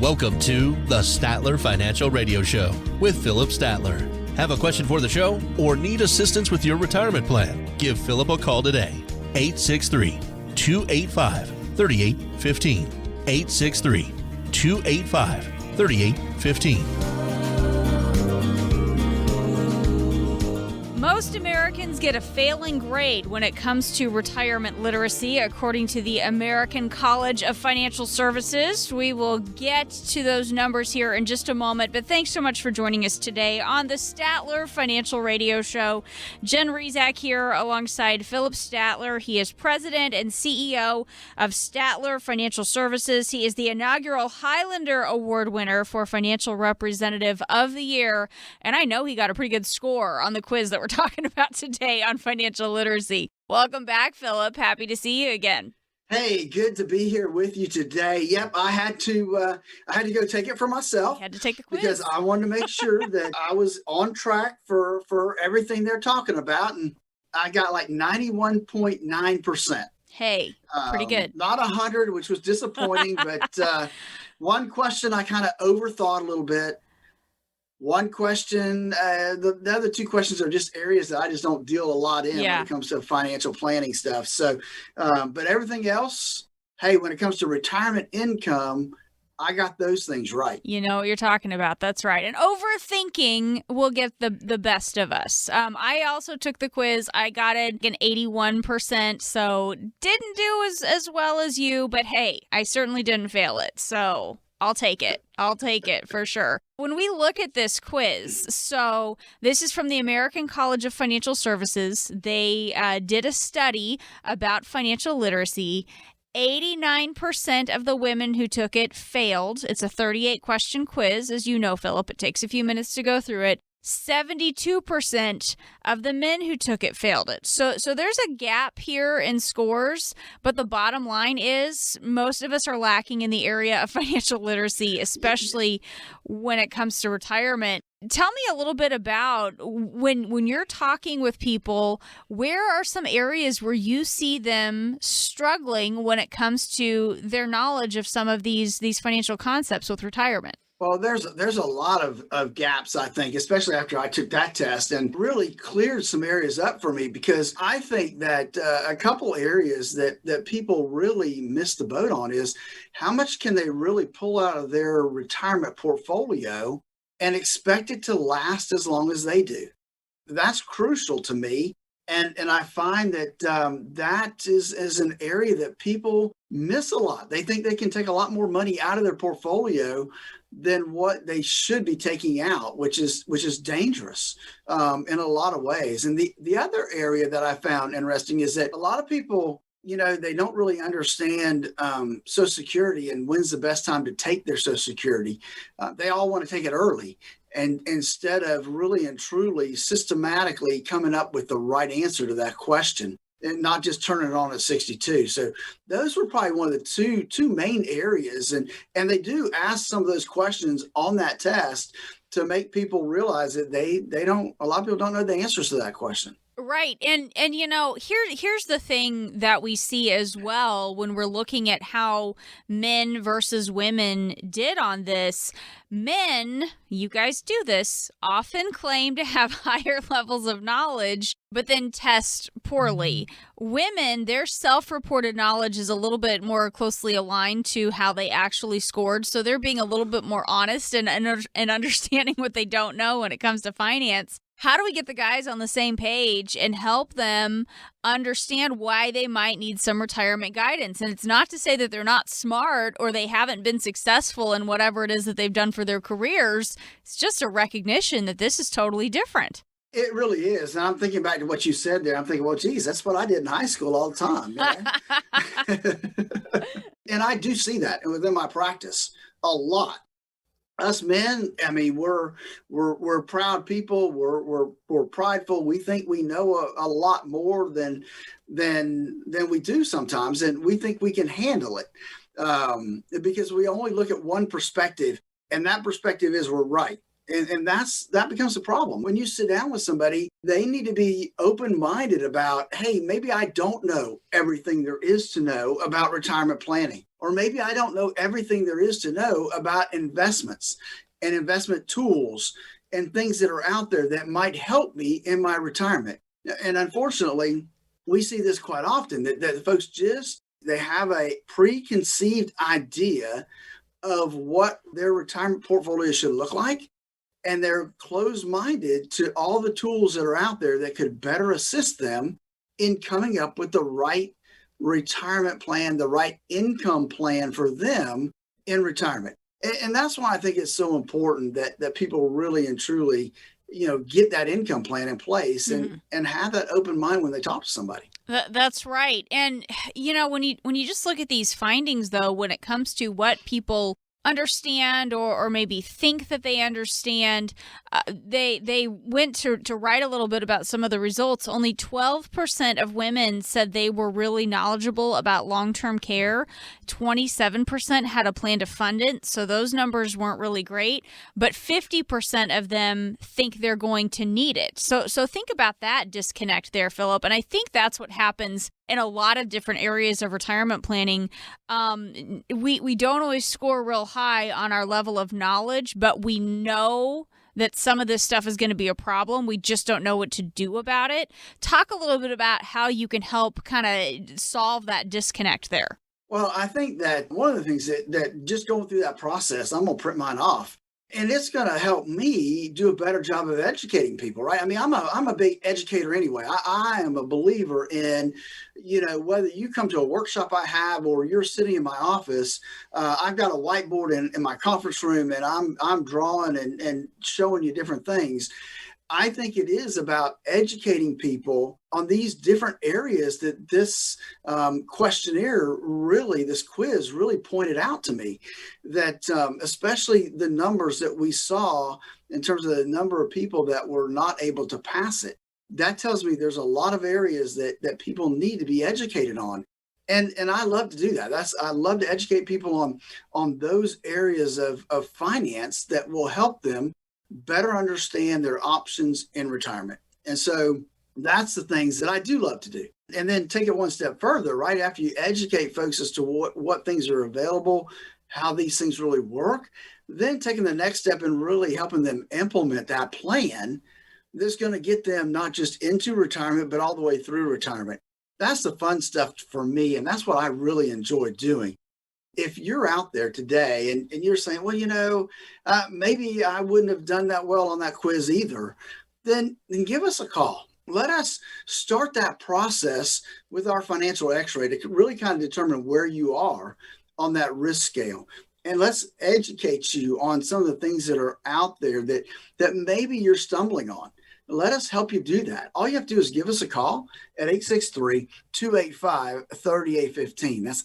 Welcome to the Statler Financial Radio Show with Phillip Stattler. Have a question for the show or need assistance with your retirement plan? Give Phillip a call today. 863-285-3815. 863-285-3815. Most Americans get a failing grade when it comes to retirement literacy, according to the American College of Financial Services. We will get to those numbers here in just a moment, but thanks so much for joining us today on the Statler Financial Radio Show. Jen Rezac here alongside Phillip Stattler. He is president and CEO of Statler Financial Services. He is the inaugural Highlander Award winner for Financial Representative of the Year, and I know he got a pretty good score on the quiz that we're talking about today on financial literacy. Welcome back, Phillip. Happy to see you again. Hey, good to be here with you today. Yep, I had to go take it for myself. You had to take the quiz because I wanted to make sure that I was on track for everything they're talking about, and I got like 91.9%. Hey, pretty good. Not 100, which was disappointing, but one question I kind of overthought a little bit. One question, the other two questions are just areas that I just don't deal a lot in when it comes to financial planning stuff. So, but everything else, hey, when it comes to retirement income, I got those things right. You know what you're talking about. That's right. And overthinking will get the best of us. I also took the quiz. I got it an 81%, so didn't do as well as you, but hey, I certainly didn't fail it. So I'll take it. I'll take it for sure. When we look at this quiz, so this is from the American College of Financial Services. They did a study about financial literacy. 89% of the women who took it failed. It's a 38-question quiz. As you know, Phillip, it takes a few minutes to go through it. 72% of the men who took it failed it. So there's a gap here in scores, but the bottom line is most of us are lacking in the area of financial literacy, especially when it comes to retirement. Tell me a little bit about when you're talking with people, where are some areas where you see them struggling when it comes to their knowledge of some of these financial concepts with retirement? Well, there's a lot of gaps, I think, especially after I took that test, and really cleared some areas up for me, because I think that a couple areas that people really miss the boat on is how much can they really pull out of their retirement portfolio and expect it to last as long as they do. That's crucial to me. And I find that that is an area that people miss a lot. They think they can take a lot more money out of their portfolio than what they should be taking out, which is dangerous in a lot of ways. And the other area that I found interesting is that a lot of people, they don't really understand Social Security and when's the best time to take their Social Security. They all want to take it early. And instead of really and truly systematically coming up with the right answer to that question, and not just turning it on at 62. So those were probably one of the two main areas. And they do ask some of those questions on that test to make people realize that a lot of people don't know the answers to that question. Right. And here's the thing that we see as well when we're looking at how men versus women did on this. Men, you guys do this, often claim to have higher levels of knowledge, but then test poorly. Women, their self-reported knowledge is a little bit more closely aligned to how they actually scored. So they're being a little bit more honest and understanding what they don't know when it comes to finance. How do we get the guys on the same page and help them understand why they might need some retirement guidance? And it's not to say that they're not smart or they haven't been successful in whatever it is that they've done for their careers. It's just a recognition that this is totally different. It really is. And I'm thinking back to what you said there. I'm thinking, well, geez, that's what I did in high school all the time. And I do see that within my practice a lot. Us men, I mean, we're proud people. We're prideful. We think we know a lot more than we do sometimes, and we think we can handle it because we only look at one perspective, and that perspective is we're right. And that becomes a problem. When you sit down with somebody, they need to be open-minded about, hey, maybe I don't know everything there is to know about retirement planning, or maybe I don't know everything there is to know about investments and investment tools and things that are out there that might help me in my retirement. And unfortunately, we see this quite often, that folks they have a preconceived idea of what their retirement portfolio should look like. And they're closed-minded to all the tools that are out there that could better assist them in coming up with the right retirement plan, the right income plan for them in retirement. And that's why I think it's so important that people really and truly, get that income plan in place and have that open mind when they talk to somebody. That's right. And, when you just look at these findings, though, when it comes to what people understand or maybe think that they understand, they went to write a little bit about some of the results. Only 12% of women said they were really knowledgeable about long-term care. 27% had a plan to fund it, so those numbers weren't really great. But 50% of them think they're going to need it. So think about that disconnect there, Phillip. And I think that's what happens in a lot of different areas of retirement planning. We don't always score real high on our level of knowledge, but we know that some of this stuff is going to be a problem. We just don't know what to do about it. Talk a little bit about how you can help kind of solve that disconnect there. Well, I think that one of the things that just going through that process, I'm going to print mine off. And it's going to help me do a better job of educating people, right? I mean, I'm a big educator anyway. I am a believer in, whether you come to a workshop I have or you're sitting in my office, I've got a whiteboard in my conference room and I'm drawing and showing you different things. I think it is about educating people on these different areas that this questionnaire this quiz really pointed out to me, that especially the numbers that we saw in terms of the number of people that were not able to pass it. That tells me there's a lot of areas that people need to be educated on. And I love to do that. I love to educate people on those areas of finance that will help them better understand their options in retirement. And so that's the things that I do love to do. And then take it one step further, right after you educate folks as to what things are available, how these things really work, then taking the next step and really helping them implement that plan that's going to get them not just into retirement, but all the way through retirement. That's the fun stuff for me. And that's what I really enjoy doing. If you're out there today and you're saying, well, maybe I wouldn't have done that well on that quiz either, then give us a call. Let us start that process with our financial x-ray to really kind of determine where you are on that risk scale. And let's educate you on some of the things that are out there that maybe you're stumbling on. Let us help you do that. All you have to do is give us a call at 863-285-3815. That's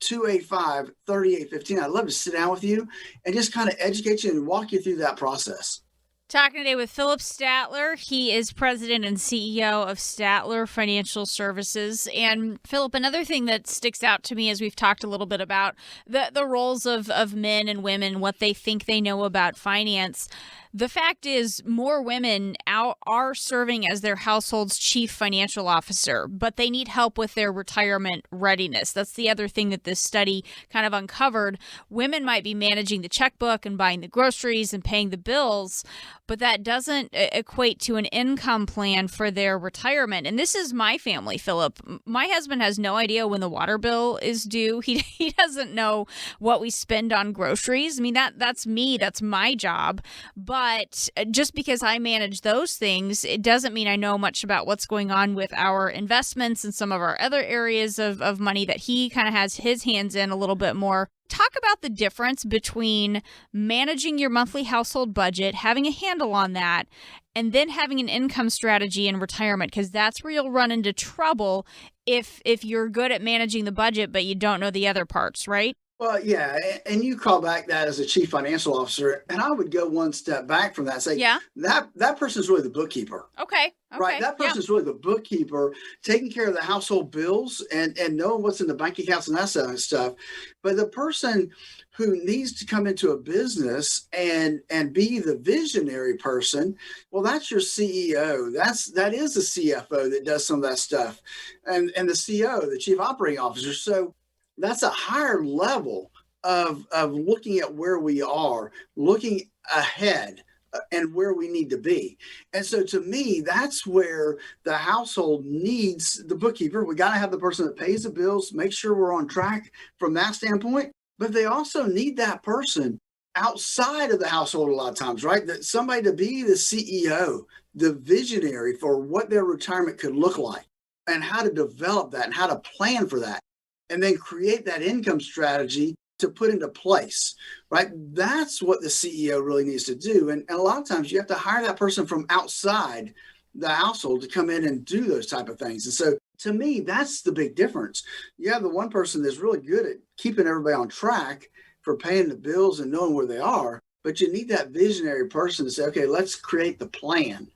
863-285-3815. I'd love to sit down with you and just kind of educate you and walk you through that process. Talking today with Phillip Stattler. He is president and CEO of Statler Financial Services. And Phillip, another thing that sticks out to me as we've talked a little bit about the roles of men and women, what they think they know about finance. The fact is, more women are serving as their household's chief financial officer, but they need help with their retirement readiness. That's the other thing that this study kind of uncovered. Women might be managing the checkbook and buying the groceries and paying the bills, but that doesn't equate to an income plan for their retirement. And this is my family, Phillip. My husband has no idea when the water bill is due. He doesn't know what we spend on groceries. I mean, that's me. That's my job. But just because I manage those things, it doesn't mean I know much about what's going on with our investments and some of our other areas of money that he kind of has his hands in a little bit more. Talk about the difference between managing your monthly household budget, having a handle on that, and then having an income strategy in retirement, because that's where you'll run into trouble if you're good at managing the budget, but you don't know the other parts, right? Well, yeah, and you call back that as a chief financial officer, and I would go one step back from that and say, that person's really the bookkeeper. Okay. Right. That person's really the bookkeeper, taking care of the household bills and knowing what's in the bank accounts and that sort of stuff. But the person who needs to come into a business and be the visionary person, well, that's your CEO. That is the CFO that does some of that stuff, and the CEO, the chief operating officer. So that's a higher level of looking at where we are, looking ahead, and where we need to be. And so to me, that's where the household needs the bookkeeper. We got to have the person that pays the bills, make sure we're on track from that standpoint. But they also need that person outside of the household a lot of times, right? That somebody to be the CEO, the visionary for what their retirement could look like and how to develop that and how to plan for that. And then create that income strategy to put into place, right? That's what the CEO really needs to do. And a lot of times you have to hire that person from outside the household to come in and do those type of things. And so to me, that's the big difference. You have the one person that's really good at keeping everybody on track for paying the bills and knowing where they are, but you need that visionary person to say, okay, let's create the plan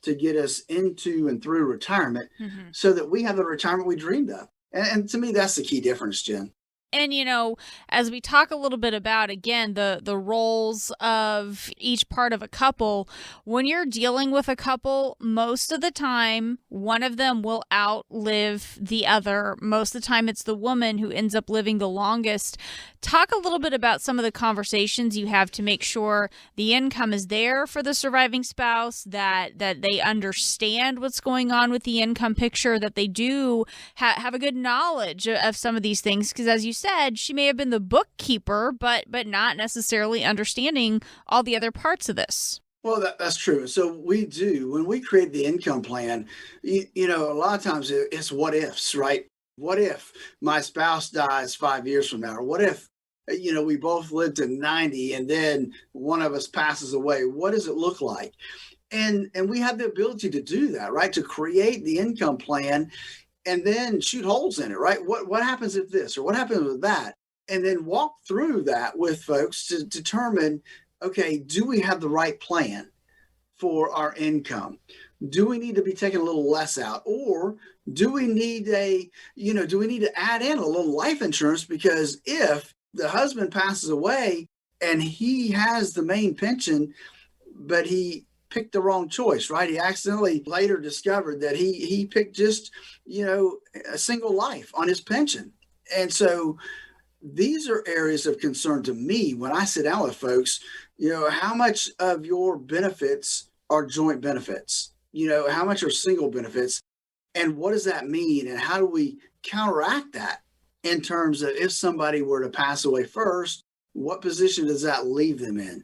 to get us into and through retirement so that we have the retirement we dreamed of. And to me, that's the key difference, Jen. And, as we talk a little bit about, again, the roles of each part of a couple, when you're dealing with a couple, most of the time, one of them will outlive the other. Most of the time, it's the woman who ends up living the longest. Talk a little bit about some of the conversations you have to make sure the income is there for the surviving spouse, that they understand what's going on with the income picture, that they do have a good knowledge of some of these things. Because as you said, she may have been the bookkeeper, but not necessarily understanding all the other parts of this. Well, that's true. So we do, when we create the income plan, a lot of times it's what ifs, right? What if my spouse dies 5 years from now? Or what if, we both live to 90 and then one of us passes away? What does it look like? And we have the ability to do that, right? To create the income plan and then shoot holes in it, right? What happens if this, or what happens with that? And then walk through that with folks to determine, okay, do we have the right plan for our income? Do we need to be taking a little less out? Or do we need to add in a little life insurance? Because if the husband passes away and he has the main pension, but he picked the wrong choice, right? He accidentally later discovered that he picked just, a single life on his pension. And so these are areas of concern to me when I sit down with folks. How much of your benefits are joint benefits? How much are single benefits? And what does that mean? And how do we counteract that in terms of if somebody were to pass away first, what position does that leave them in?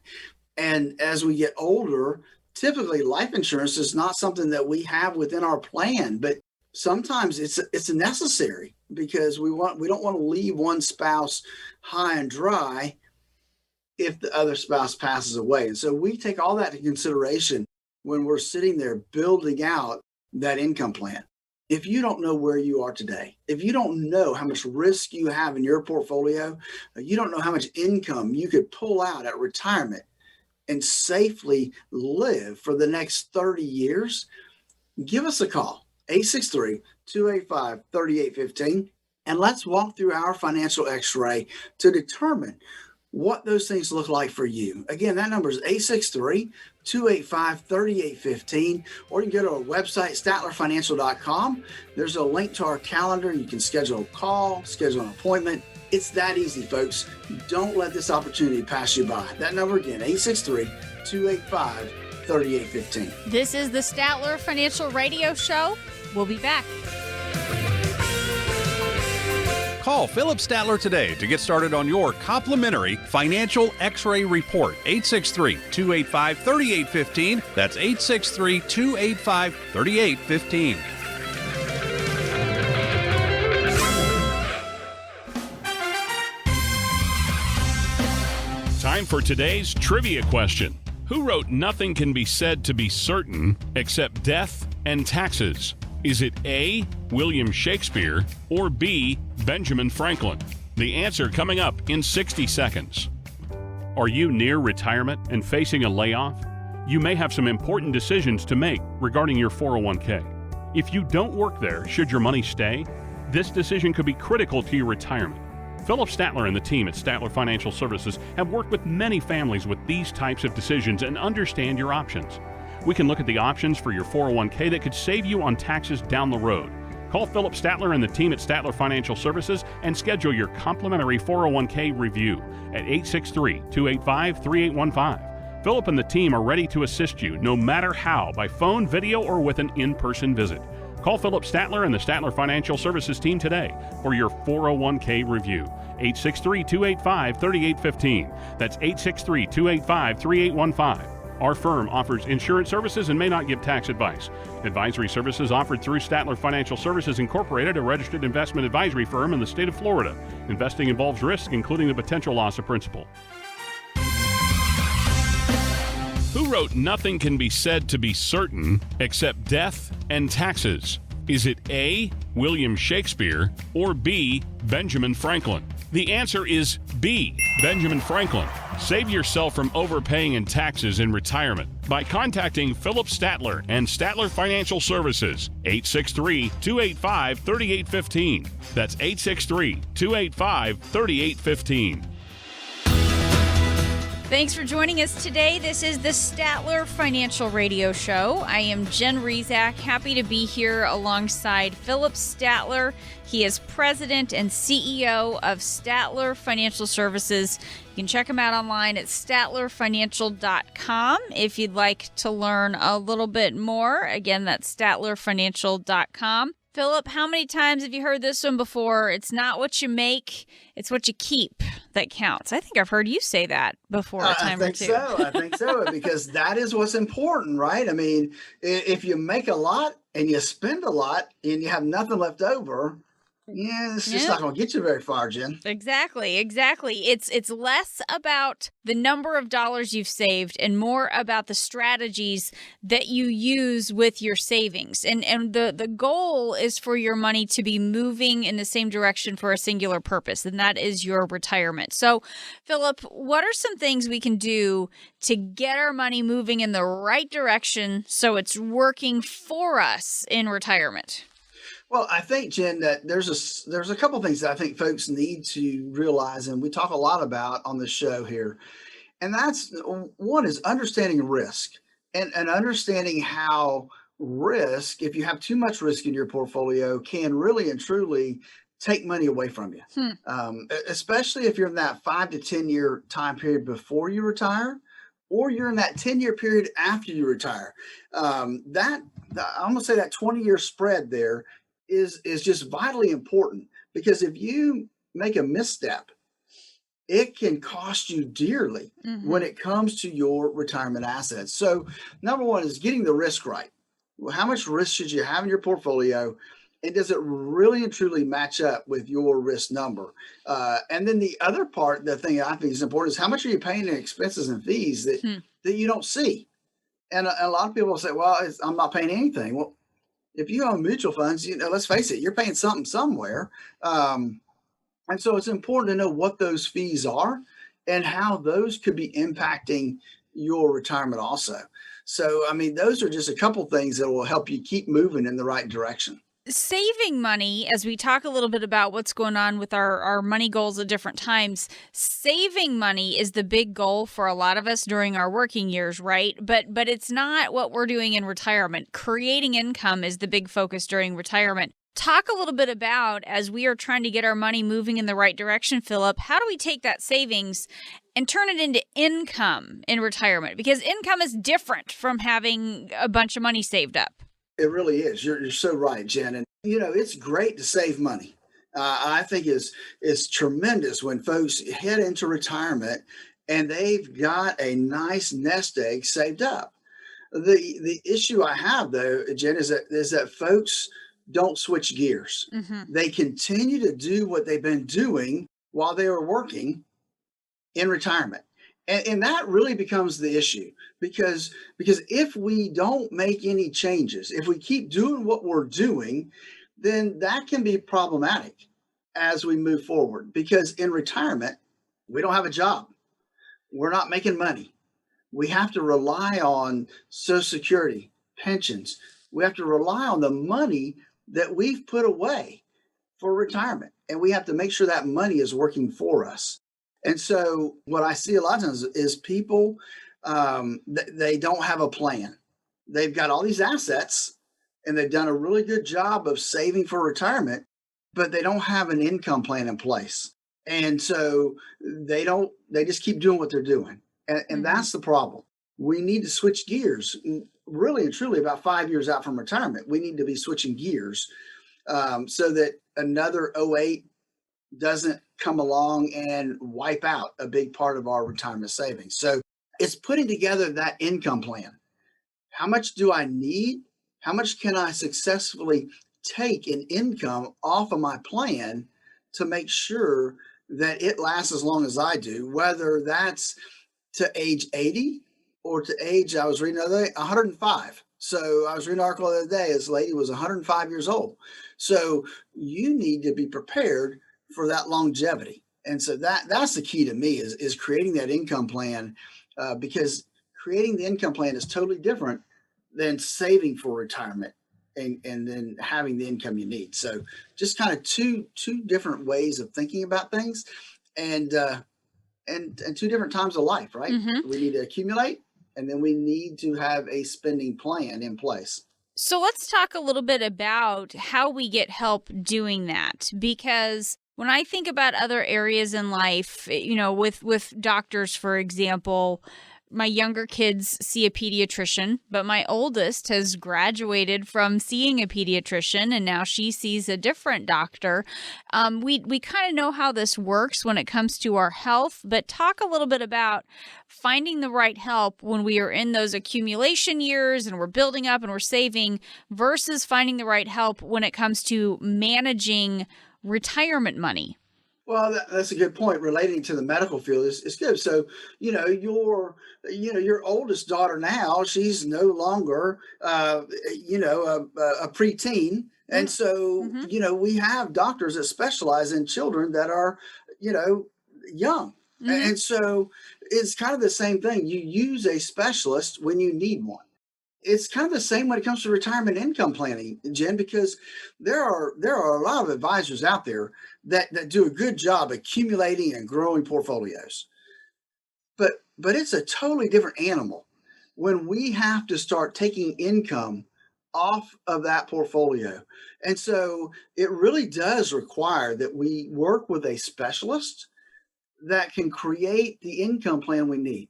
And as we get older, typically life insurance is not something that we have within our plan, but sometimes it's necessary because we don't want to leave one spouse high and dry if the other spouse passes away. And so we take all that into consideration when we're sitting there building out that income plan. If you don't know where you are today, if you don't know how much risk you have in your portfolio, you don't know how much income you could pull out at retirement and safely live for the next 30 years, give us a call, 863-285-3815, and let's walk through our financial x-ray to determine what those things look like for you. Again, that number is 863-285-3815, or you can go to our website, statlerfinancial.com. There's a link to our calendar. You can schedule a call, schedule an appointment. It's that easy, folks. Don't let this opportunity pass you by. That number again, 863-285-3815. This is the Statler Financial Radio Show. We'll be back. Call Phillip Stattler today to get started on your complimentary financial x-ray report. 863-285-3815. That's 863-285-3815. Time for today's trivia question. Who wrote "Nothing Can Be Said to Be Certain Except Death and Taxes"? Is it A, William Shakespeare, or B, Benjamin Franklin? The answer coming up in 60 seconds. Are you near retirement and facing a layoff? You may have some important decisions to make regarding your 401k. If you don't work there, should your money stay? This decision could be critical to your retirement. Phillip Stattler and the team at Statler Financial Services have worked with many families with these types of decisions and understand your options. We can look at the options for your 401k that could save you on taxes down the road. Call Phillip Stattler and the team at Statler Financial Services and schedule your complimentary 401k review at 863-285-3815. Phillip and the team are ready to assist you no matter how, by phone, video, or with an in-person visit. Call Phillip Stattler and the Statler Financial Services team today for your 401k review. 863-285-3815. That's 863-285-3815. Our firm offers insurance services and may not give tax advice. Advisory services offered through Statler Financial Services Incorporated, a registered investment advisory firm in the state of Florida. Investing involves risk, including the potential loss of principal. Who wrote "Nothing can be said to be certain except death and taxes"? Is it A, William Shakespeare, or B, Benjamin Franklin? The answer is B, Benjamin Franklin. Save yourself from overpaying in taxes in retirement by contacting Phillip Stattler and Statler Financial Services, 863-285-3815. That's 863-285-3815. Thanks for joining us today. This is the Statler Financial Radio Show. I am Jen Rezac, happy to be here alongside Phillip Stattler. He is president and CEO of Statler Financial Services. You can check him out online at statlerfinancial.com if you'd like to learn a little bit more. Again, that's statlerfinancial.com. Phillip, how many times have you heard this one before? It's not what you make, it's what you keep that counts. I think I've heard you say that before a time or two. I think so, because that is what's important, right? I mean, if you make a lot and you spend a lot and you have nothing left over, it's just not going to get you very far, Jen. Exactly. It's less about the number of dollars you've saved and more about the strategies that you use with your savings. And the goal is for your money to be moving in the same direction for a singular purpose, and that is your retirement. So, Phillip, what are some things we can do to get our money moving in the right direction so it's working for us in retirement? Well, I think, Jen, that there's a couple things that I think folks need to realize, and we talk a lot about on the show here. And that's one is understanding risk and understanding how risk, if you have too much risk in your portfolio, can really and truly take money away from you. Especially if you're in that 5 to 10 year time period before you retire, or you're in that 10-year period after you retire. I'm going to say that 20-year spread there is just vitally important, because if you make a misstep, it can cost you dearly when it comes to your retirement assets. So number one is getting the risk right. Well, how much risk should you have in your portfolio? And does it really and truly match up with your risk number? And then the other part, the thing I think is important, is how much are you paying in expenses and fees that you don't see? And a lot of people say, well, I'm not paying anything. Well, if you own mutual funds, let's face it, you're paying something somewhere. And so it's important to know what those fees are and how those could be impacting your retirement also. So, I mean, those are just a couple things that will help you keep moving in the right direction. Saving money, as we talk a little bit about what's going on with our money goals at different times, saving money is the big goal for a lot of us during our working years, right? But it's not what we're doing in retirement. Creating income is the big focus during retirement. Talk a little bit about, as we are trying to get our money moving in the right direction, Phillip, how do we take that savings and turn it into income in retirement? Because income is different from having a bunch of money saved up. It really is. You're so right, Jen. And, it's great to save money. I think it's tremendous when folks head into retirement and they've got a nice nest egg saved up. The issue I have, though, Jen, is that folks don't switch gears. They continue to do what they've been doing while they were working in retirement. And that really becomes the issue, because if we don't make any changes, if we keep doing what we're doing, then that can be problematic. as we move forward. Because in retirement, we don't have a job. We're not making money. We have to rely on Social Security, pensions. We have to rely on the money that we've put away for retirement. And we have to make sure that money is working for us. And so what I see a lot of times is people, they don't have a plan. They've got all these assets and they've done a really good job of saving for retirement, but they don't have an income plan in place. And so they just keep doing what they're doing. And that's the problem. We need to switch gears, really and truly about 5 years out from retirement. We need to be switching gears so that another '08 doesn't come along and wipe out a big part of our retirement savings. So it's putting together that income plan. How much do I need? How much can I successfully take in income off of my plan to make sure that it lasts as long as I do, whether that's to age 80 or to age, I was reading the other day, 105. So I was reading an article the other day, this lady was 105 years old. So you need to be prepared for that longevity. And so that's the key to me is creating that income plan, because creating the income plan is totally different than saving for retirement and then having the income you need. So just kind of two different ways of thinking about things and two different times of life, right? Mm-hmm. We need to accumulate and then we need to have a spending plan in place. So let's talk a little bit about how we get help doing that, because when I think about other areas in life, with doctors, for example, my younger kids see a pediatrician, but my oldest has graduated from seeing a pediatrician and now she sees a different doctor. We kind of know how this works when it comes to our health, but talk a little bit about finding the right help when we are in those accumulation years and we're building up and we're saving versus finding the right help when it comes to managing retirement money. Well, that's a good point. Relating to the medical field is good. So, your oldest daughter now, she's no longer, a preteen. And so, we have doctors that specialize in children that are, young. Mm-hmm. And so it's kind of the same thing. You use a specialist when you need one. It's kind of the same when it comes to retirement income planning, Jen, because there are a lot of advisors out there that do a good job accumulating and growing portfolios. But it's a totally different animal when we have to start taking income off of that portfolio. And so it really does require that we work with a specialist that can create the income plan we need.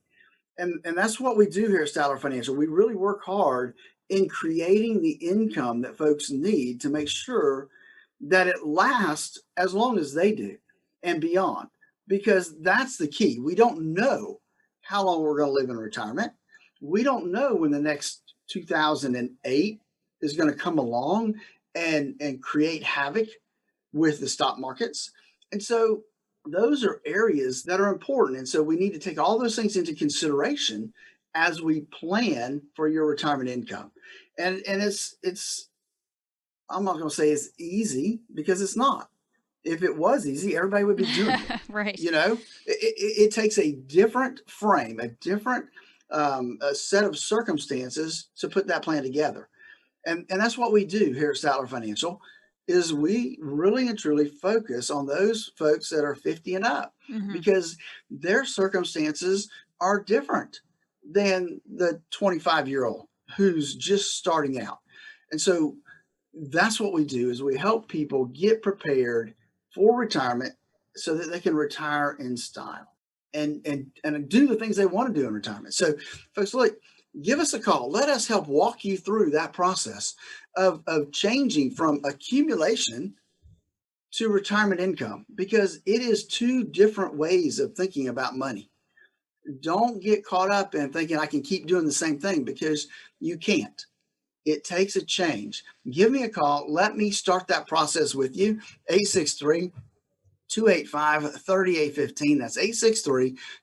And that's what we do here at Statler Financial. We really work hard in creating the income that folks need to make sure that it lasts as long as they do and beyond, because that's the key. We don't know how long we're going to live in retirement. We don't know when the next 2008 is going to come along and create havoc with the stock markets. And so those are areas that are important. And so we need to take all those things into consideration as we plan for your retirement income. And it's I'm not going to say it's easy, because it's not. If it was easy, everybody would be doing it. Right. It takes a different frame, a different a set of circumstances to put that plan together. And that's what we do here at Statler Financial. Is we really and truly focus on those folks that are 50 and up, because their circumstances are different than the 25-year-old who's just starting out. And so that's what we do, is we help people get prepared for retirement so that they can retire in style and do the things they want to do in retirement. So folks, look, give us a call. Let us help walk you through that process of changing from accumulation to retirement income, because it is two different ways of thinking about money. Don't get caught up in thinking I can keep doing the same thing, because you can't. It takes a change. Give me a call. Let me start that process with you. 863-285-3815. That's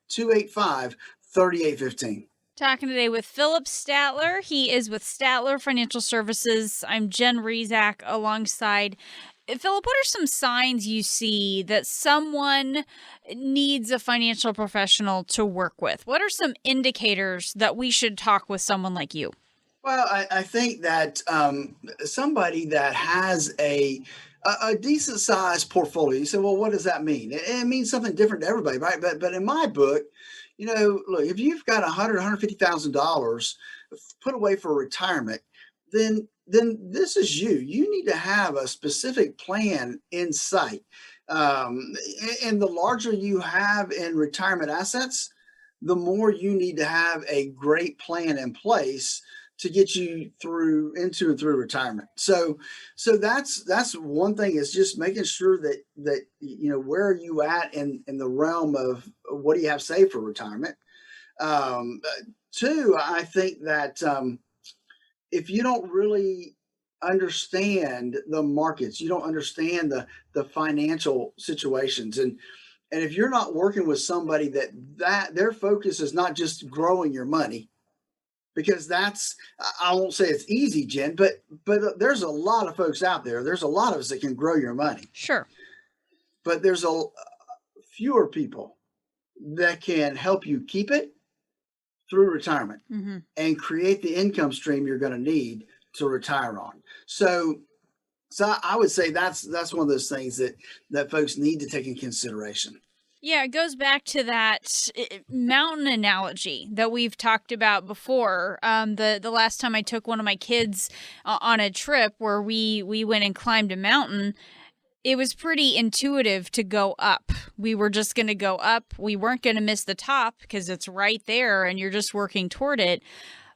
863-285-3815. Talking today with Phillip Stattler. He is with Statler Financial Services. I'm Jen Rezac alongside Phillip, what are some signs you see that someone needs a financial professional to work with? What are some indicators that we should talk with someone like you? Well, I think that somebody that has a decent sized portfolio, you say, well, what does that mean? It means something different to everybody, right? But in my book, look, if you've got $150,000 put away for retirement, then this is you. You need to have a specific plan in sight. And the larger you have in retirement assets, the more you need to have a great plan in place to get you into and through retirement. So that's one thing, is just making sure that where are you at in the realm of what do you have saved for retirement. Two, I think that if you don't really understand the markets, you don't understand the financial situations, and if you're not working with somebody that their focus is not just growing your money, because I won't say it's easy, Jen, but there's a lot of folks out there. There's a lot of us that can grow your money. Sure. But there's fewer people that can help you keep it through retirement and create the income stream you're going to need to retire on. So I would say that's one of those things that folks need to take in consideration. Yeah, it goes back to that mountain analogy that we've talked about before. The last time I took one of my kids on a trip where we went and climbed a mountain, it was pretty intuitive to go up. We were just going to go up. We weren't going to miss the top because it's right there and you're just working toward it.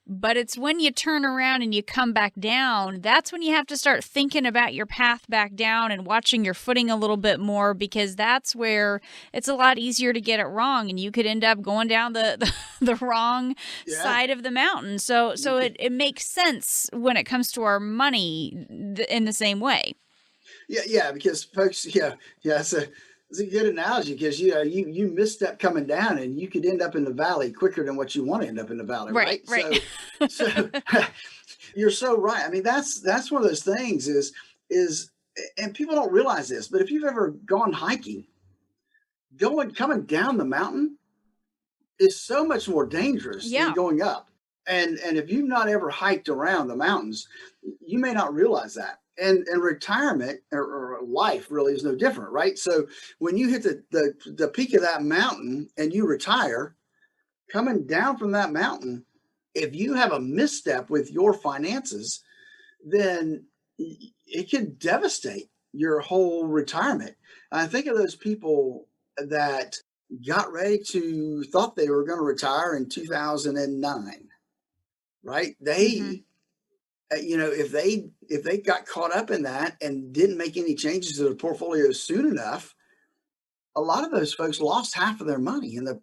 But it's when you turn around and you come back down, that's when you have to start thinking about your path back down and watching your footing a little bit more, because that's where it's a lot easier to get it wrong and you could end up going down the wrong side of the mountain. So it makes sense when it comes to our money in the same way. Yeah, because folks, it's a good analogy, because you misstep coming down and you could end up in the valley quicker than what you want to end up in the valley, right? So you're so right. I mean, that's one of those things is and people don't realize this, but if you've ever gone hiking, coming down the mountain is so much more dangerous than going up. And if you've not ever hiked around the mountains, you may not realize that. And retirement or life really is no different, right? So when you hit the peak of that mountain and you retire, coming down from that mountain, if you have a misstep with your finances, then it can devastate your whole retirement. I think of those people that thought they were going to retire in 2009, right? They if they got caught up in that and didn't make any changes to their portfolio soon enough, a lot of those folks lost half of their money in the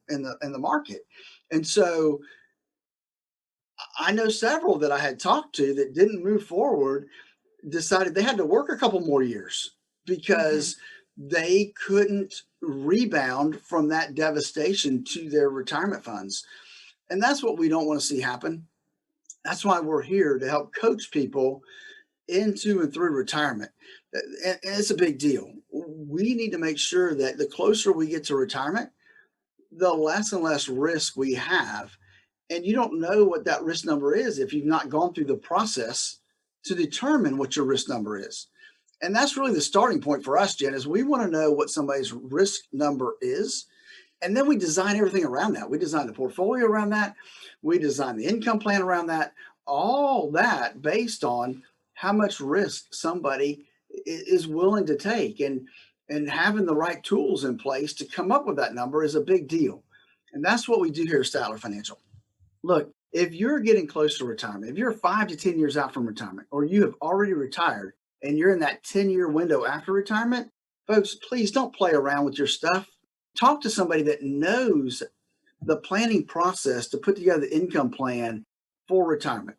market. And so I know several that I had talked to that didn't move forward, decided they had to work a couple more years because they couldn't rebound from that devastation to their retirement funds. And that's what we don't want to see happen. That's why we're here to help coach people into and through retirement. And it's a big deal. We need to make sure that the closer we get to retirement, the less and less risk we have. And you don't know what that risk number is if you've not gone through the process to determine what your risk number is. And that's really the starting point for us, Jen, is we want to know what somebody's risk number is. And then we design everything around that. We design the portfolio around that. We design the income plan around that. All that based on how much risk somebody is willing to take. And having the right tools in place to come up with that number is a big deal. And that's what we do here at Statler Financial. Look, if you're getting close to retirement, if you're 5 to 10 years out from retirement, or you have already retired and you're in that 10-year window after retirement, folks, please don't play around with your stuff. Talk to somebody that knows the planning process to put together the income plan for retirement.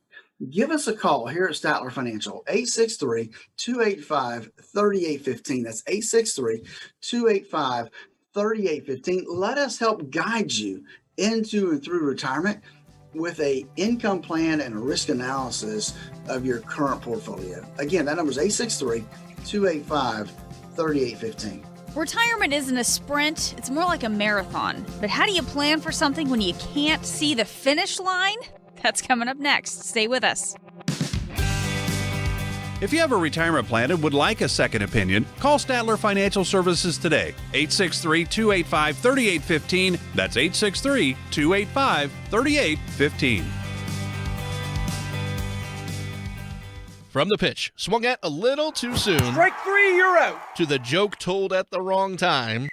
Give us a call here at Statler Financial, 863-285-3815. That's 863-285-3815. Let us help guide you into and through retirement with a income plan and a risk analysis of your current portfolio. Again, that number is 863-285-3815. Retirement isn't a sprint, it's more like a marathon. But how do you plan for something when you can't see the finish line? That's coming up next. Stay with us. If you have a retirement plan and would like a second opinion, call Statler Financial Services today. 863-285-3815. That's 863-285-3815. From the pitch, swung at a little too soon. Strike three, you're out. To the joke told at the wrong time.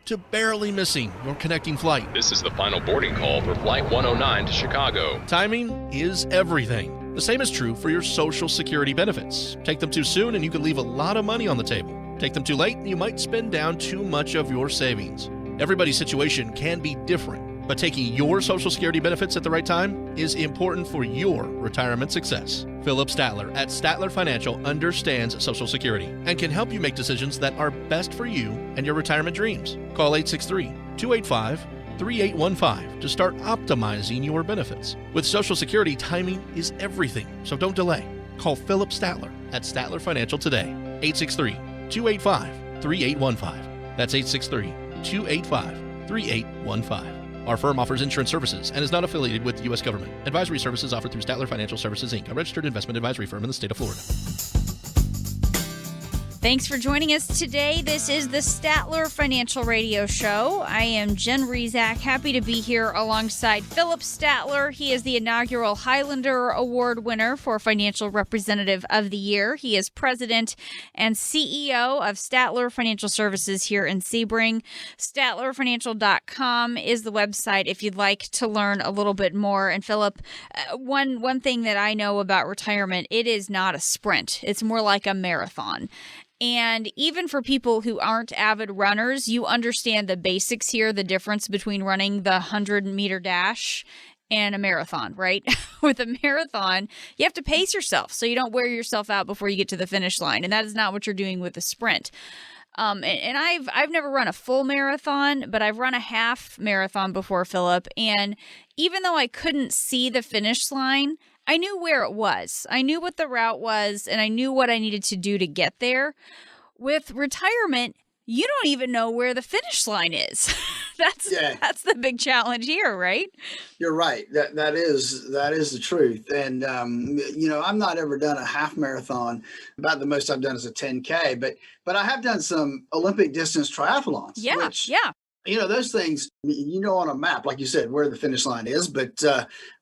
To barely missing your connecting flight. This is the final boarding call for Flight 109 to Chicago. Timing is everything. The same is true for your Social Security benefits. Take them too soon and you can leave a lot of money on the table. Take them too late and you might spend down too much of your savings. Everybody's situation can be different, but taking your Social Security benefits at the right time is important for your retirement success. Phillip Stattler at Statler Financial understands Social Security and can help you make decisions that are best for you and your retirement dreams. Call 863-285-3815 to start optimizing your benefits. With Social Security, timing is everything, so don't delay. Call Phillip Stattler at Statler Financial today. 863-285-3815. That's 863-285-3815. Our firm offers insurance services and is not affiliated with the U.S. government. Advisory services offered through Statler Financial Services, Inc., a registered investment advisory firm in the state of Florida. Thanks for joining us today. This is the Statler Financial Radio Show. I am Jen Rezac, happy to be here alongside Phillip Stattler. He is the inaugural Highlander Award winner for Financial Representative of the Year. He is president and CEO of Statler Financial Services here in Sebring. StatlerFinancial.com is the website if you'd like to learn a little bit more. And Phillip, one thing that I know about retirement, it is not a sprint. It's more like a marathon. And even for people who aren't avid runners, you understand the basics here, the difference between running the 100-meter dash and a marathon, right? With a marathon, you have to pace yourself so you don't wear yourself out before you get to the finish line. And that is not what you're doing with a sprint. And I've never run a full marathon, but I've run a half marathon before, Phillip. And even though I couldn't see the finish line, I knew where it was. I knew what the route was, and I knew what I needed to do to get there. With retirement, you don't even know where the finish line is. That's the big challenge here, right? You're right. That is the truth. And I've not ever done a half marathon. About the most I've done is a 10K, but I have done some Olympic distance triathlons. Yeah. Those things, on a map, like you said, where the finish line is, but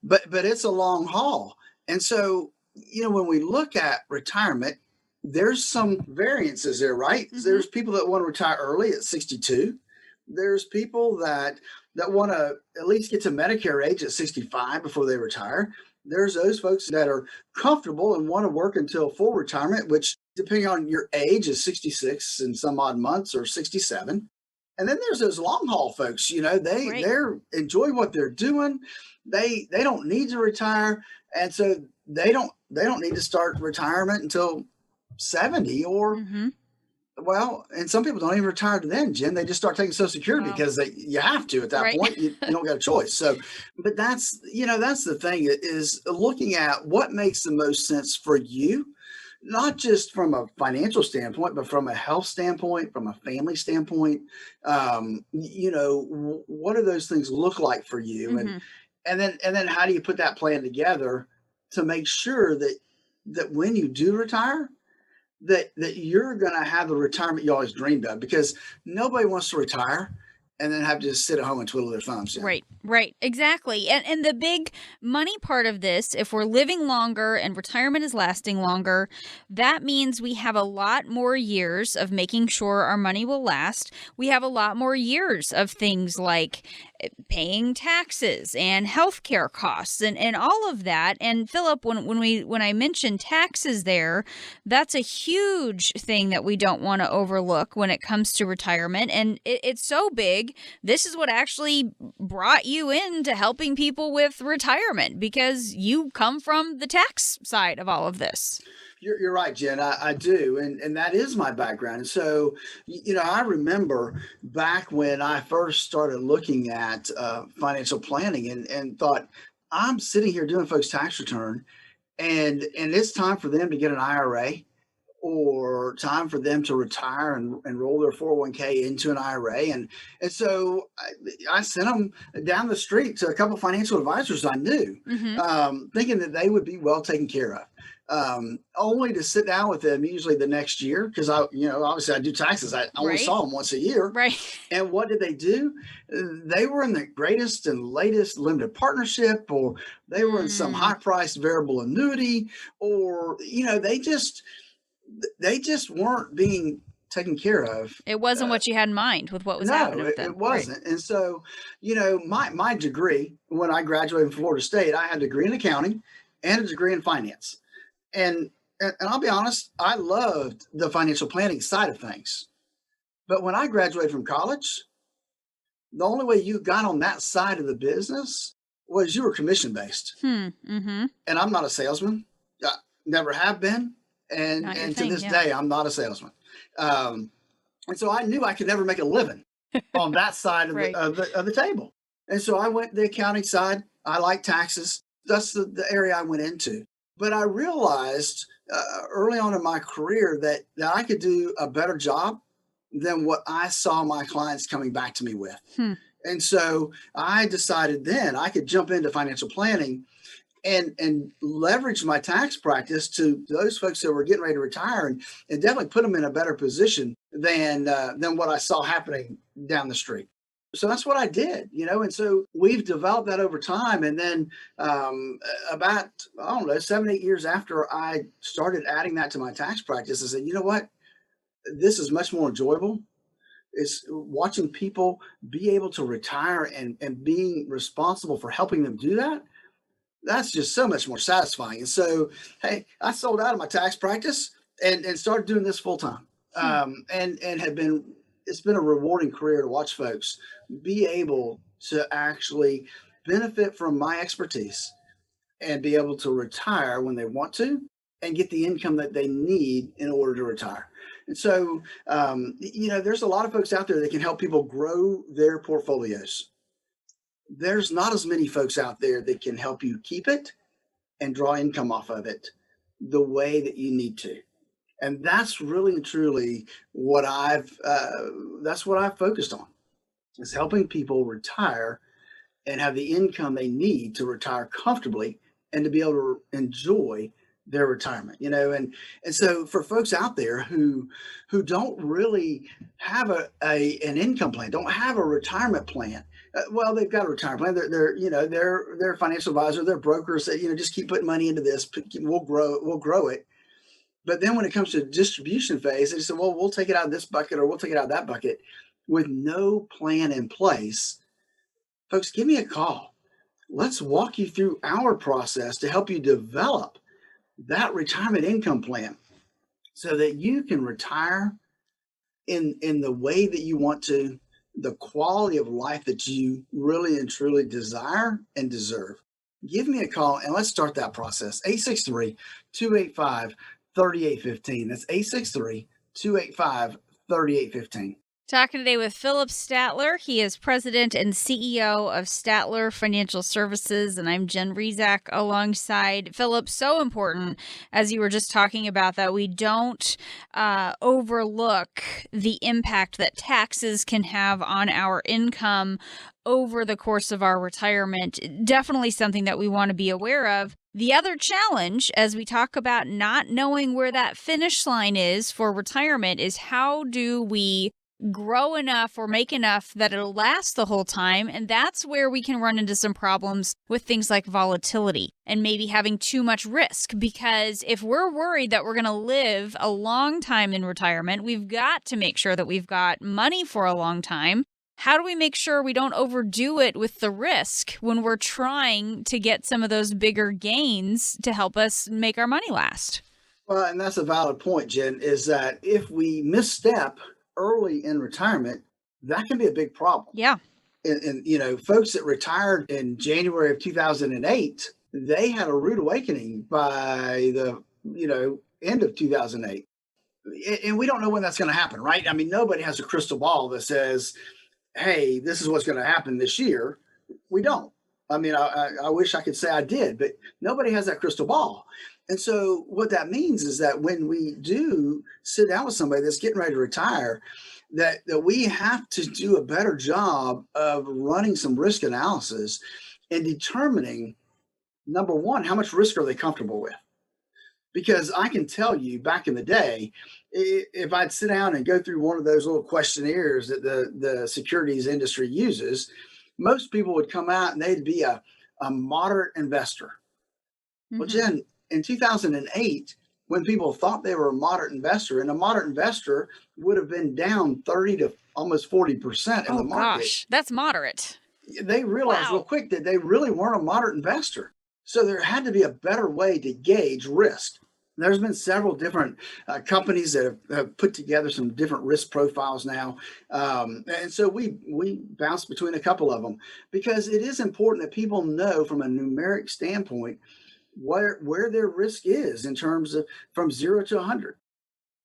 it's a long haul. And so, when we look at retirement, there's some variances there, right? Mm-hmm. There's people that want to retire early at 62. There's people that want to at least get to Medicare age at 65 before they retire. There's those folks that are comfortable and want to work until full retirement, which depending on your age is 66 and some odd months or 67. And then there's those long haul folks, they're enjoy what they're doing. They don't need to retire. And so they don't need to start retirement until 70 or, and some people don't even retire to then, Jen. They just start taking Social Security because you have to at that point. You don't got a choice. So, but that's the thing is looking at what makes the most sense for you. Not just from a financial standpoint, but from a health standpoint, from a family standpoint. What do those things look like for you? Mm-hmm. And then how do you put that plan together to make sure that when you do retire, that you're going to have the retirement you always dreamed of? Because nobody wants to retire and then have to just sit at home and twiddle their thumbs. Yeah. Right. Exactly. And the big money part of this, if we're living longer and retirement is lasting longer, that means we have a lot more years of making sure our money will last. We have a lot more years of things like paying taxes and healthcare costs and all of that. And Phillip, when I mentioned taxes there, that's a huge thing that we don't want to overlook when it comes to retirement. And it's so big. This is what actually brought you into helping people with retirement because you come from the tax side of all of this. You're right, Jen. I do. And that is my background. And so, I remember back when I first started looking at financial planning and thought, I'm sitting here doing folks' tax return and it's time for them to get an IRA or time for them to retire and roll their 401k into an IRA. And so I sent them down the street to a couple of financial advisors I knew, thinking that they would be well taken care of. Only to sit down with them usually the next year, because obviously I do taxes. I only saw them once a year. Right. And what did they do? They were in the greatest and latest limited partnership, or they were in some high priced variable annuity, or, they just weren't being taken care of. It wasn't what you had in mind with what was happening with them. It wasn't. Right. And so, my degree, when I graduated from Florida State, I had a degree in accounting and a degree in finance. And I'll be honest, I loved the financial planning side of things. But when I graduated from college, the only way you got on that side of the business was you were commission based. And I'm not a salesman. I never have been. And to this day, I'm not a salesman. And so I knew I could never make a living on that side of, of the table. And so I went the accounting side. I like taxes. That's the area I went into. But I realized early on in my career that I could do a better job than what I saw my clients coming back to me with. And so I decided then I could jump into financial planning and leverage my tax practice to those folks that were getting ready to retire and definitely put them in a better position than what I saw happening down the street. So that's what I did, and so we've developed that over time. And then about, 7, 8 years after I started adding that to my tax practice, I said, you know what, this is much more enjoyable. It's watching people be able to retire and being responsible for helping them do that. That's just so much more satisfying. And so, hey, I sold out of my tax practice and started doing this full time. And it's been a rewarding career to watch folks be able to actually benefit from my expertise and be able to retire when they want to and get the income that they need in order to retire. And so, there's a lot of folks out there that can help people grow their portfolios. There's not as many folks out there that can help you keep it and draw income off of it the way that you need to. And that's really and truly what I've focused on, is helping people retire and have the income they need to retire comfortably and to be able to enjoy their retirement, and so for folks out there who don't really have an income plan, don't have a retirement plan. Well, they've got a retirement plan. They're a financial advisor, they're brokers that, just keep putting money into this, we'll grow it. But then when it comes to distribution phase, they say, well, we'll take it out of this bucket or we'll take it out of that bucket with no plan in place. Folks, give me a call. Let's walk you through our process to help you develop that retirement income plan so that you can retire in the way that you want to, the quality of life that you really and truly desire and deserve. Give me a call and let's start that process. 863-285-3815. That's 863-285-3815. Talking today with Phillip Stattler. He is president and CEO of Statler Financial Services, and I'm Jen Rezac alongside Phillip. So important, as you were just talking about, that we don't overlook the impact that taxes can have on our income over the course of our retirement. Definitely something that we want to be aware of. The other challenge, as we talk about not knowing where that finish line is for retirement, is how do we grow enough or make enough that it'll last the whole time. And that's where we can run into some problems with things like volatility and maybe having too much risk. Because if we're worried that we're going to live a long time in retirement, we've got to make sure that we've got money for a long time. How do we make sure we don't overdo it with the risk when we're trying to get some of those bigger gains to help us make our money last? Well, and that's a valid point, Jen, is that if we misstep early in retirement, that can be a big problem. Yeah. And folks that retired in January of 2008, they had a rude awakening by the, end of 2008. And we don't know when that's going to happen, right? I mean, nobody has a crystal ball that says, hey, this is what's going to happen this year. We don't. I mean, I wish I could say I did, but nobody has that crystal ball. And so what that means is that when we do sit down with somebody that's getting ready to retire, that we have to do a better job of running some risk analysis and determining, number one, how much risk are they comfortable with? Because I can tell you back in the day, if I'd sit down and go through one of those little questionnaires that the securities industry uses, most people would come out and they'd be a moderate investor. Mm-hmm. Well, Jen, in 2008, when people thought they were a moderate investor, and a moderate investor would have been down 30 to almost 40% in the market. Gosh, that's moderate. They realized real quick that they really weren't a moderate investor. So there had to be a better way to gauge risk. There's been several different companies that have put together some different risk profiles now. And so we bounce between a couple of them because it is important that people know from a numeric standpoint where their risk is in terms of from 0 to 100.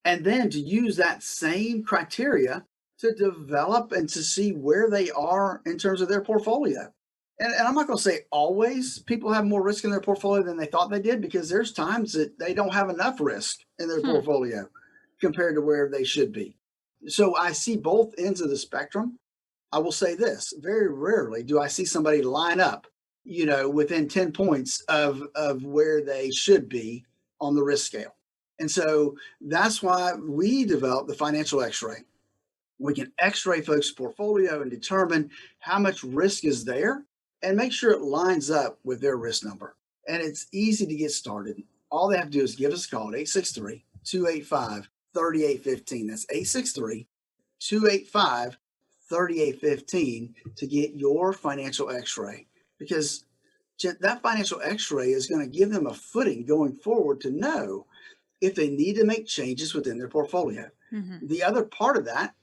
And then to use that same criteria to develop and to see where they are in terms of their portfolio. And I'm not going to say always people have more risk in their portfolio than they thought they did, because there's times that they don't have enough risk in their portfolio compared to where they should be. So I see both ends of the spectrum. I will say this, very rarely do I see somebody line up, within 10 points of where they should be on the risk scale. And so that's why we developed the financial x-ray. We can x-ray folks' portfolio and determine how much risk is there and make sure it lines up with their risk number. And it's easy to get started. All they have to do is give us a call at 863-285-3815. That's 863-285-3815 to get your financial x-ray. Because that financial x-ray is going to give them a footing going forward to know if they need to make changes within their portfolio. Mm-hmm. The other part of that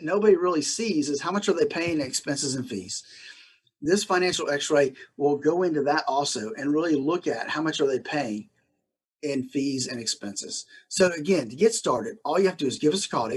nobody really sees is how much are they paying in expenses and fees. This financial x-ray will go into that also and really look at how much are they paying in fees and expenses. So again, to get started, all you have to do is give us a call at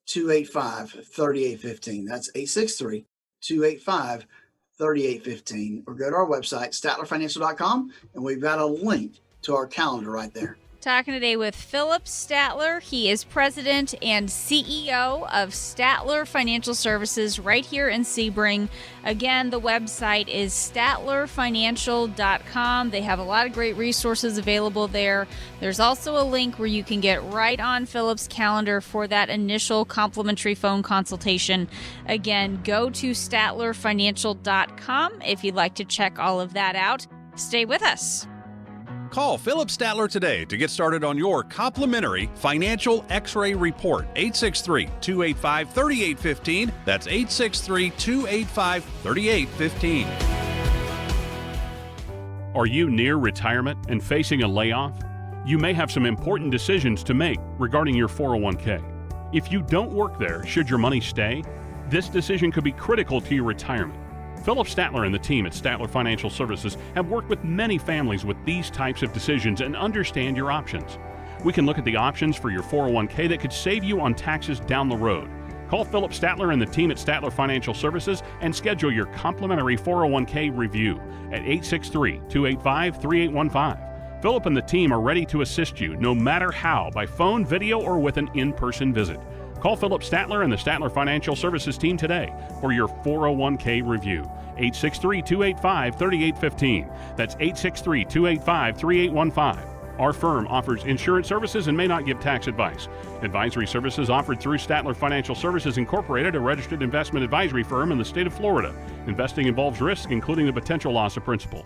863-285-3815. That's 863-285-3815. Or go to our website, statlerfinancial.com, and we've got a link to our calendar right there. Talking today with Phillip Stattler. He is president and CEO of Statler Financial Services right here in Sebring. Again, the website is statlerfinancial.com. They have a lot of great resources available there. There's also a link where you can get right on Phillip's calendar for that initial complimentary phone consultation. Again, go to statlerfinancial.com if you'd like to check all of that out. Stay with us. Call Phillip Stattler today to get started on your complimentary financial x-ray report. 863-285-3815. That's 863-285-3815. Are you near retirement and facing a layoff? You may have some important decisions to make regarding your 401k. If you don't work there, should your money stay? This decision could be critical to your retirement. Phillip Stattler and the team at Statler Financial Services have worked with many families with these types of decisions and understand your options. We can look at the options for your 401k that could save you on taxes down the road. Call Phillip Stattler and the team at Statler Financial Services and schedule your complimentary 401k review at 863-285-3815. Phillip and the team are ready to assist you no matter how, by phone, video, or with an in-person visit. Call Phillip Stattler and the Statler Financial Services team today for your 401k review. 863-285-3815. That's 863-285-3815. Our firm offers insurance services and may not give tax advice. Advisory services offered through Statler Financial Services Incorporated, a registered investment advisory firm in the state of Florida. Investing involves risk, including the potential loss of principal.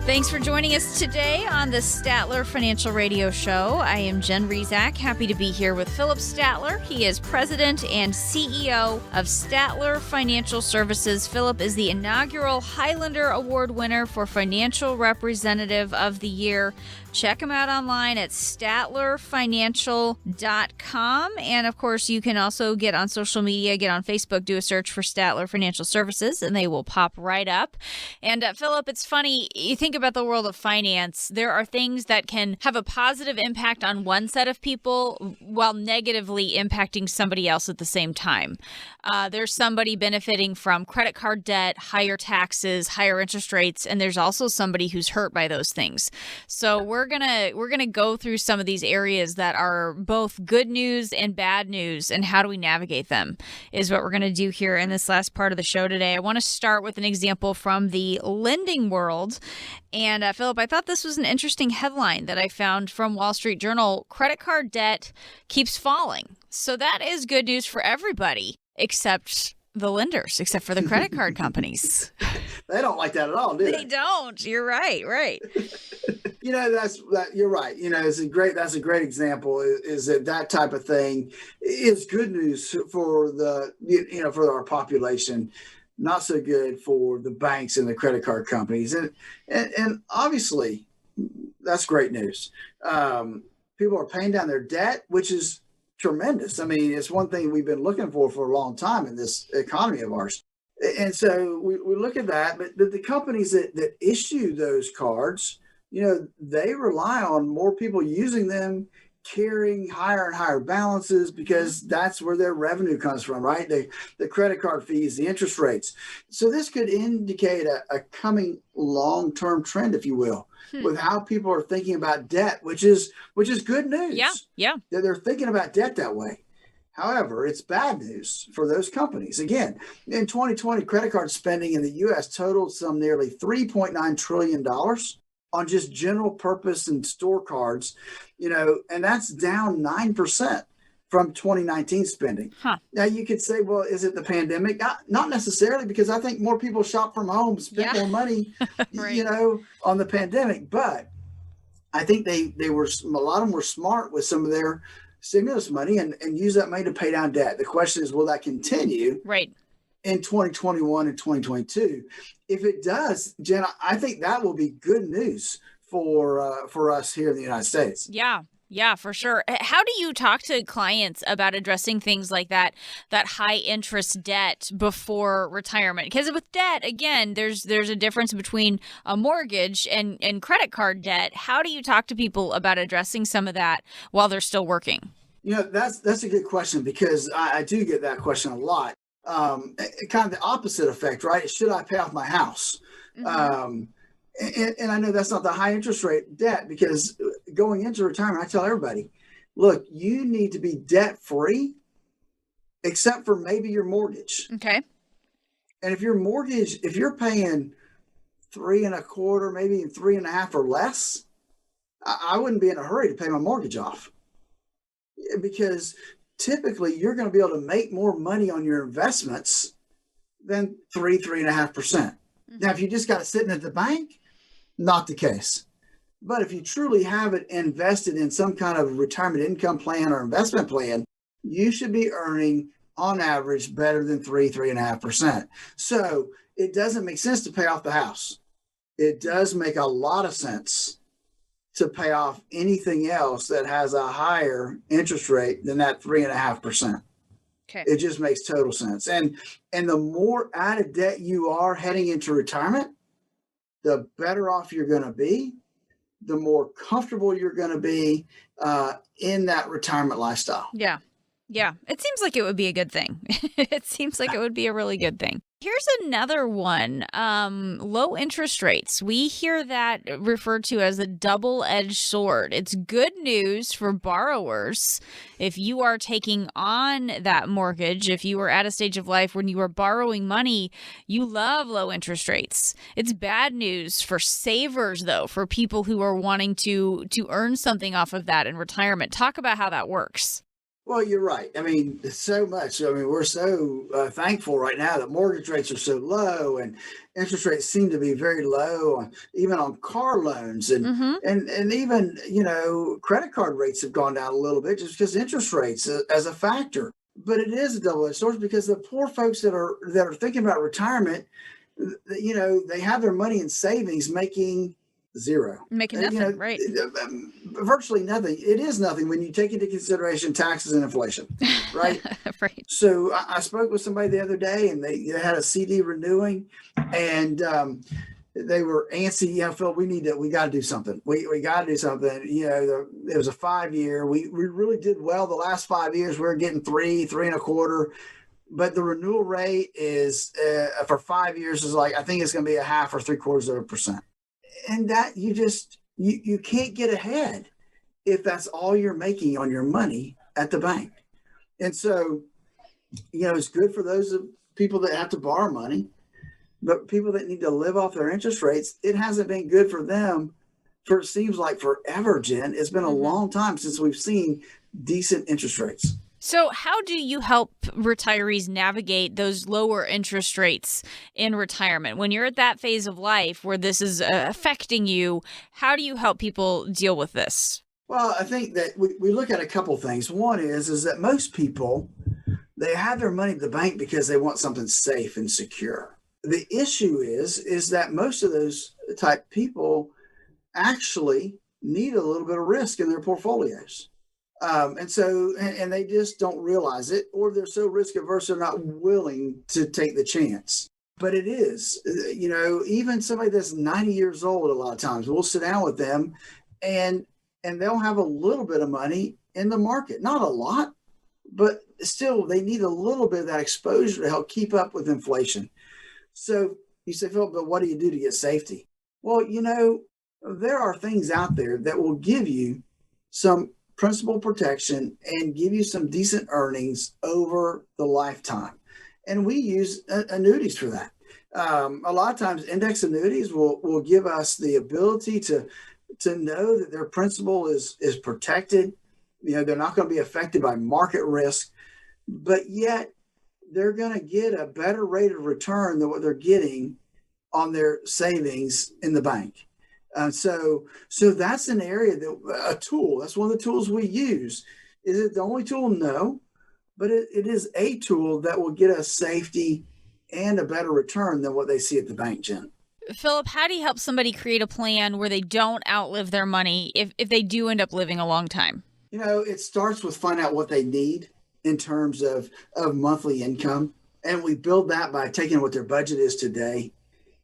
Thanks for joining us today on the Statler Financial Radio Show. I am Jen Rezac, happy to be here with Phillip Stattler. He is president and CEO of Statler Financial Services. Phillip is the inaugural Highlander Award winner for Financial Representative of the Year. Check him out online at statlerfinancial.com. And of course, you can also get on social media, get on Facebook, do a search for Statler Financial Services, and they will pop right up. And Phillip, it's funny, you think about the world of finance, there are things that can have a positive impact on one set of people while negatively impacting somebody else at the same time. There's somebody benefiting from credit card debt, higher taxes, higher interest rates, and there's also somebody who's hurt by those things. So we're gonna go through some of these areas that are both good news and bad news, and how do we navigate them is what we're gonna do here in this last part of the show today. I want to start with an example from the lending world. And Phillip, I thought this was an interesting headline that I found from Wall Street Journal. Credit card debt keeps falling. So that is good news for everybody except the lenders, except for the credit card companies. They don't like that at all, do they? They don't. You're right. You're right. That's a great example is that type of thing is good news for for our population, not so good for the banks and the credit card companies. And obviously that's great news. People are paying down their debt, which is tremendous. I mean, it's one thing we've been looking for a long time in this economy of ours. And so we look at that, but the companies that issue those cards, they rely on more people using them, carrying higher and higher balances, because that's where their revenue comes from, right? The credit card fees, the interest rates. So this could indicate a coming long-term trend, if you will, with how people are thinking about debt, which is good news. Yeah. They're thinking about debt that way. However, it's bad news for those companies. Again, in 2020, credit card spending in the U.S. totaled some nearly $3.9 trillion on just general purpose and store cards, and that's down 9% from 2019 spending. Now, you could say, well, is it the pandemic? Not necessarily, because I think more people shop from home, spent more money, right. On the pandemic. But I think a lot of them were smart with some of their stimulus money and use that money to pay down debt. The question is, will that continue? Right. In 2021 and 2022. If it does, Jen, I think that will be good news for us here in the United States. Yeah, for sure. How do you talk to clients about addressing things like that high interest debt before retirement? Because with debt, again, there's a difference between a mortgage and credit card debt. How do you talk to people about addressing some of that while they're still working? That's a good question, because I do get that question a lot. Kind of the opposite effect, right? Should I pay off my house? Mm-hmm. And I know that's not the high interest rate debt, because going into retirement, I tell everybody, look, you need to be debt free, except for maybe your mortgage. Okay. And if you're paying 3.25%, maybe 3.5% or less, I wouldn't be in a hurry to pay my mortgage off, because typically you're going to be able to make more money on your investments than 3.5%. Mm-hmm. Now, if you just got it sitting at the bank, not the case. But if you truly have it invested in some kind of retirement income plan or investment plan, you should be earning on average better than 3.5%. So it doesn't make sense to pay off the house. It does make a lot of sense to pay off anything else that has a higher interest rate than that 3.5%. Okay. It just makes total sense. And the more out of debt you are heading into retirement, the better off you're going to be, the more comfortable you're going to be in that retirement lifestyle. Yeah. It seems like it would be a good thing. It seems like it would be a really good thing. Here's another one. Low interest rates. We hear that referred to as a double-edged sword. It's good news for borrowers. If you are taking on that mortgage, if you are at a stage of life when you are borrowing money, you love low interest rates. It's bad news for savers, though, for people who are wanting to earn something off of that in retirement. Talk about how that works. Well, you're right. I mean, so much. I mean, we're so thankful right now that mortgage rates are so low and interest rates seem to be very low, even on car loans. And and even, credit card rates have gone down a little bit just because interest rates as a factor. But it is a double-edged sword, because the poor folks that are thinking about retirement, they have their money in savings making zero. Making nothing, right? Virtually nothing. It is nothing when you take into consideration taxes and inflation, right? Right. So I spoke with somebody the other day, and they had a CD renewing, and they were antsy. Phil, we got to do something. We got to do something. It was a 5-year. We really did well the last 5 years. We were getting 3.25, but the renewal rate is for 5 years is like, I think it's going to be 0.5 or 0.75%. And that you can't get ahead if that's all you're making on your money at the bank. And so, it's good for those people that have to borrow money. But people that need to live off their interest rates, it hasn't been good for them it seems like forever, Jen. It's been a long time since we've seen decent interest rates. So how do you help retirees navigate those lower interest rates in retirement? When you're at that phase of life where this is affecting you, how do you help people deal with this? Well, I think that we look at a couple things. One is that most people, they have their money at the bank because they want something safe and secure. The issue is that most of those type people actually need a little bit of risk in their portfolios. And they just don't realize it, or they're so risk averse, they're not willing to take the chance. But it is, even somebody that's 90 years old, a lot of times we'll sit down with them and they'll have a little bit of money in the market, not a lot, but still they need a little bit of that exposure to help keep up with inflation. So you say, Phillip, but what do you do to get safety? Well, there are things out there that will give you some principal protection and give you some decent earnings over the lifetime. And we use annuities for that. A lot of times index annuities will give us the ability to know that their principal is protected. They're not going to be affected by market risk, but yet they're going to get a better rate of return than what they're getting on their savings in the bank. So that's an area a tool. That's one of the tools we use. Is it the only tool? No, but it is a tool that will get us safety and a better return than what they see at the bank, Jen. Phillip, how do you help somebody create a plan where they don't outlive their money if they do end up living a long time? It starts with finding out what they need in terms of monthly income. And we build that by taking what their budget is today.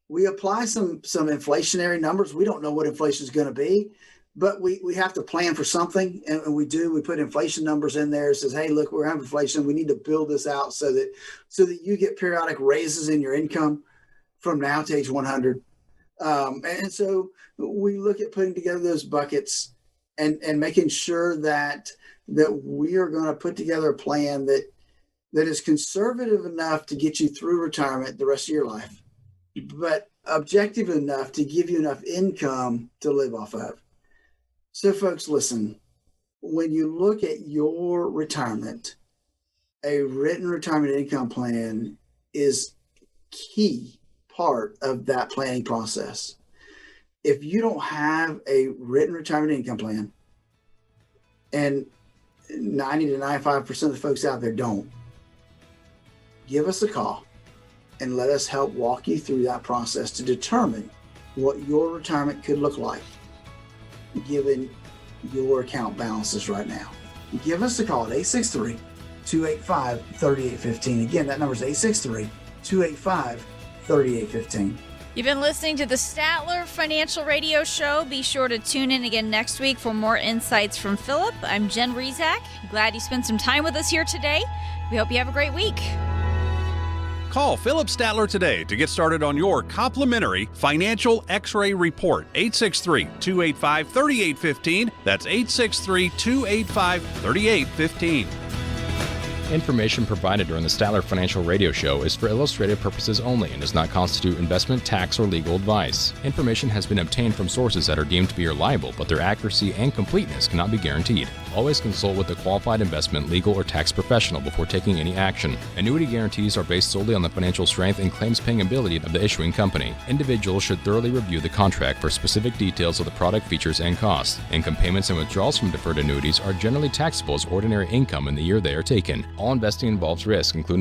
We apply some inflationary numbers. We don't know what inflation is going to be, but we have to plan for something. And we put inflation numbers in there. It says, hey, look, we're having inflation. We need to build this out so that you get periodic raises in your income from now to age 100. And so we look at putting together those buckets and making sure that we are going to put together a plan that is conservative enough to get you through retirement the rest of your life, but objective enough to give you enough income to live off of. So folks, listen, when you look at your retirement, a written retirement income plan is key part of that planning process. If you don't have a written retirement income plan, and 90 to 95% of the folks out there don't, give us a call and let us help walk you through that process to determine what your retirement could look like given your account balances right now. Give us a call at 863-285-3815. Again, that number is 863-285-3815. You've been listening to the Statler Financial Radio Show. Be sure to tune in again next week for more insights from Phillip. I'm Jen Rezac. Glad you spent some time with us here today. We hope you have a great week. Call Phillip Stattler today to get started on your complimentary financial X-ray report. 863-285-3815. That's 863-285-3815. Information provided during the Statler Financial Radio Show is for illustrative purposes only and does not constitute investment, tax, or legal advice. Information has been obtained from sources that are deemed to be reliable, but their accuracy and completeness cannot be guaranteed. Always consult with a qualified investment, legal, or tax professional before taking any action. Annuity guarantees are based solely on the financial strength and claims-paying ability of the issuing company. Individuals should thoroughly review the contract for specific details of the product features and costs. Income payments and withdrawals from deferred annuities are generally taxable as ordinary income in the year they are taken. All investing involves risk, including